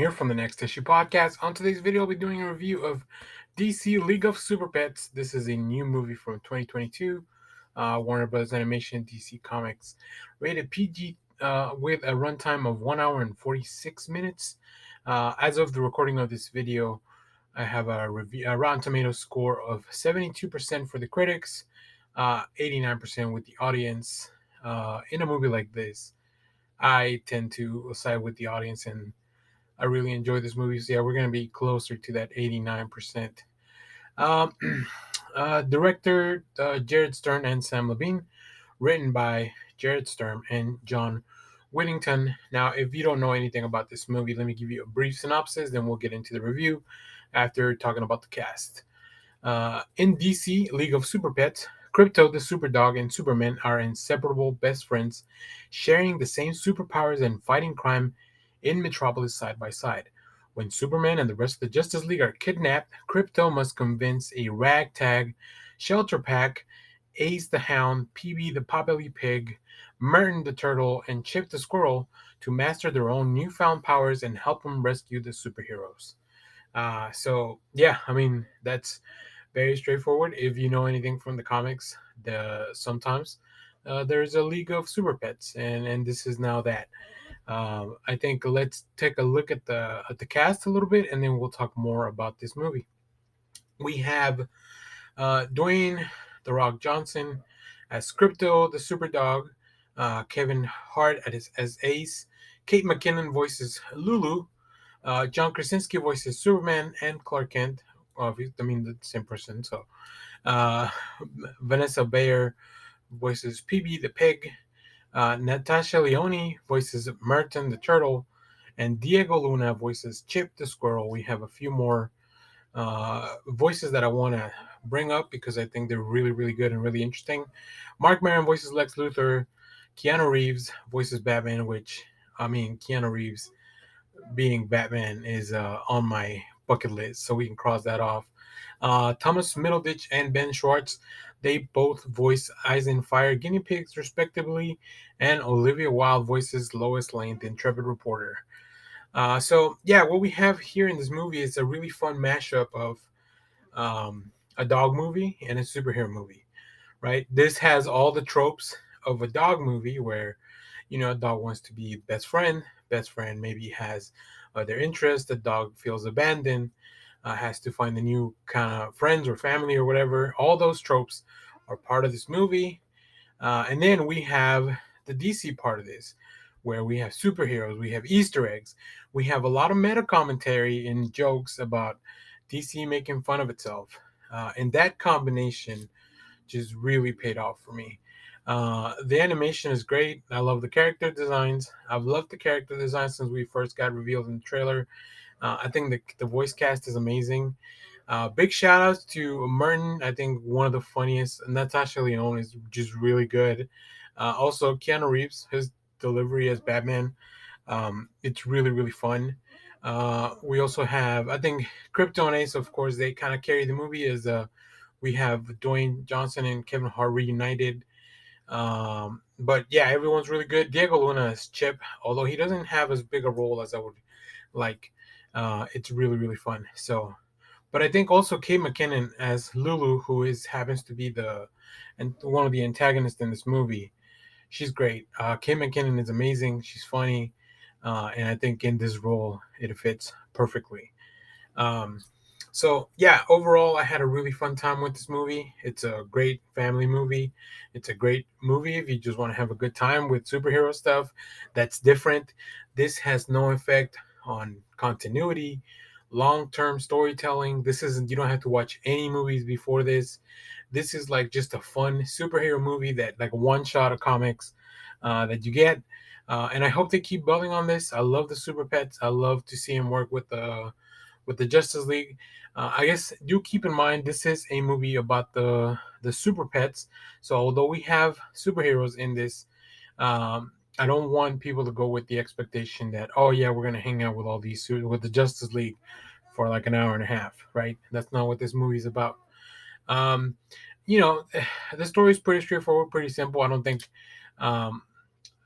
here from the Next Issue Podcast. On today's video, I'll be doing a review of DC League of Super Pets. This is a new movie from 2022, Warner Bros. Animation, DC Comics, rated PG with a runtime of 1 hour and 46 minutes. As of the recording of this video, I have a Rotten Tomatoes score of 72% for the critics, 89% with the audience. In a movie like this, I tend to side with the audience, and I really enjoy this movie. So yeah, we're gonna be closer to that 89%. Um, Director Jared Stern and Sam Levine, written by Jared Stern and John Whittington. Now, if you don't know anything about this movie, let me give you a brief synopsis, then we'll get into the review after talking about the cast. In DC League of Super Pets, Crypto the Super Dog and Superman are inseparable best friends, sharing the same superpowers and fighting crime in Metropolis side by side. When Superman and the rest of the Justice League are kidnapped, Crypto must convince a ragtag shelter pack, Ace the Hound, PB the Potbelly Pig, Merton the Turtle, and Chip the Squirrel to master their own newfound powers and help them rescue the superheroes. So yeah, I mean that's very straightforward. If you know anything from the comics, sometimes there's a League of Super Pets, and this is now that. I think let's take a look at the cast a little bit, and then we'll talk more about this movie. We have Dwayne the Rock Johnson as Crypto the Super Dog, Kevin Hart as Ace, Kate McKinnon voices Lulu, John Krasinski voices Superman and Clark Kent. I mean, the same person. So, uh, Vanessa Bayer voices PB the Pig. Natasha Leone voices Merton the Turtle. And Diego Luna voices Chip the Squirrel. We have a few more voices that I want to bring up because I think they're really, really good and really interesting. Mark Maron voices Lex Luthor. Keanu Reeves voices Batman, which, I mean, Keanu Reeves being Batman is on my bucket list, so we can cross that off. Thomas Middleditch and Ben Schwartz, they both voice Eyes in Fire guinea pigs, respectively, and Olivia Wilde voices Lois Lane, the intrepid reporter. So, yeah, what we have here in this movie is a really fun mashup of a dog movie and a superhero movie, right? This has all the tropes of a dog movie where, a dog wants to be best friend maybe has other interests, the dog feels abandoned, has to find a new kind of friends or family or whatever. All those tropes are part of this movie. And then we have the DC part of this, where we have superheroes, we have Easter eggs, we have a lot of meta commentary and jokes about DC making fun of itself. And that combination just really paid off for me. The animation is great. I love the character designs. I've loved the character design since we first got revealed in the trailer. I think the voice cast is amazing. Big shout outs to Merton. I think one of the funniest. Natasha Leone is just really good. Also, Keanu Reeves, his delivery as Batman, it's really, really fun. We also have, I think, Crypto and Ace, of course, they kind of carry the movie as we have Dwayne Johnson and Kevin Hart reunited. But yeah, everyone's really good. Diego Luna as Chip, although he doesn't have as big a role as I would like. It's really, really fun. So, but I think also Kate McKinnon as Lulu, who happens to be and one of the antagonists in this movie. She's great. Kate McKinnon is amazing. She's funny, and I think in this role it fits perfectly. Um, so yeah, overall, I had a really fun time with this movie. It's a great family movie. It's a great movie if you just want to have a good time with superhero stuff that's different. This has no effect on continuity, long-term storytelling. This isn't, you don't have to watch any movies before this. This is like just a fun superhero movie that like one shot of comics that you get. And I hope they keep building on this. I love the Super Pets. I love to see him work with the Justice League. I guess do keep in mind this is a movie about the Super Pets. So although we have superheroes in this, I don't want people to go with the expectation that, oh yeah, we're gonna hang out with all these with the Justice League for like an hour and a half, right? That's not what this movie is about. Um, you know, the story is pretty straightforward, pretty simple. I don't think, I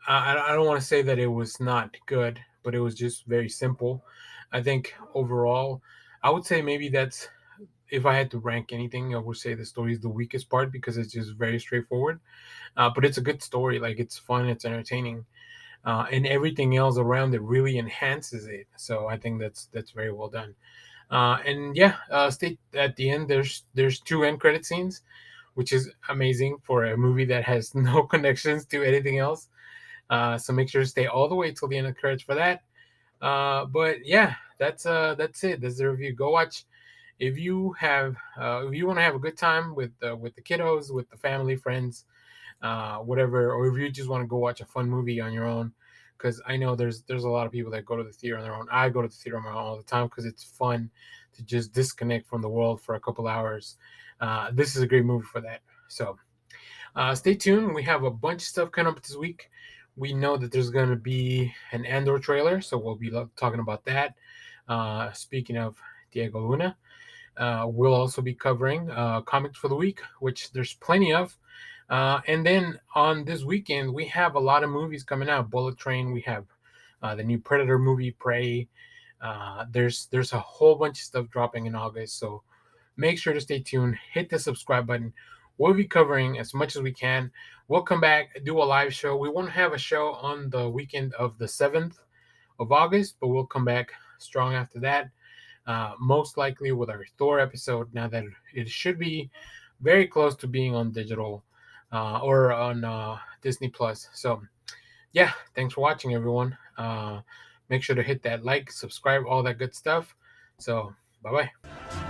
don't want to say that it was not good, but it was just very simple. I think overall, I would say maybe that's, if I had to rank anything, I would say the story is the weakest part because it's just very straightforward. But it's a good story. Like, it's fun, it's entertaining, and everything else around it really enhances it. So I think that's very well done. And yeah, stay at the end. There's two end credit scenes, which is amazing for a movie that has no connections to anything else. So make sure to stay all the way till the end of the credits for that. But yeah, that's it. That's the review. Go watch if you want to have a good time with the kiddos, with the family, friends, whatever, or if you just want to go watch a fun movie on your own. Because I know there's a lot of people that go to the theater on their own. I go to the theater on my own all the time because it's fun to just disconnect from the world for a couple hours. This is a great movie for that. So stay tuned. We have a bunch of stuff coming up this week. We know that there's going to be an Andor trailer, so we'll be talking about that. Speaking of Diego Luna, we'll also be covering comics for the week, which there's plenty of. And then on this weekend, we have a lot of movies coming out. Bullet Train. We have the new Predator movie, Prey. There's a whole bunch of stuff dropping in August, so make sure to stay tuned. Hit the subscribe button. We'll be covering as much as we can. We'll come back, do a live show. We won't have a show on the weekend of the 7th of August, but we'll come back strong after that. Most likely with our Thor episode, now that it should be very close to being on digital or on Disney Plus. So, yeah, thanks for watching, everyone. Make sure to hit that like, subscribe, all that good stuff. So, bye bye.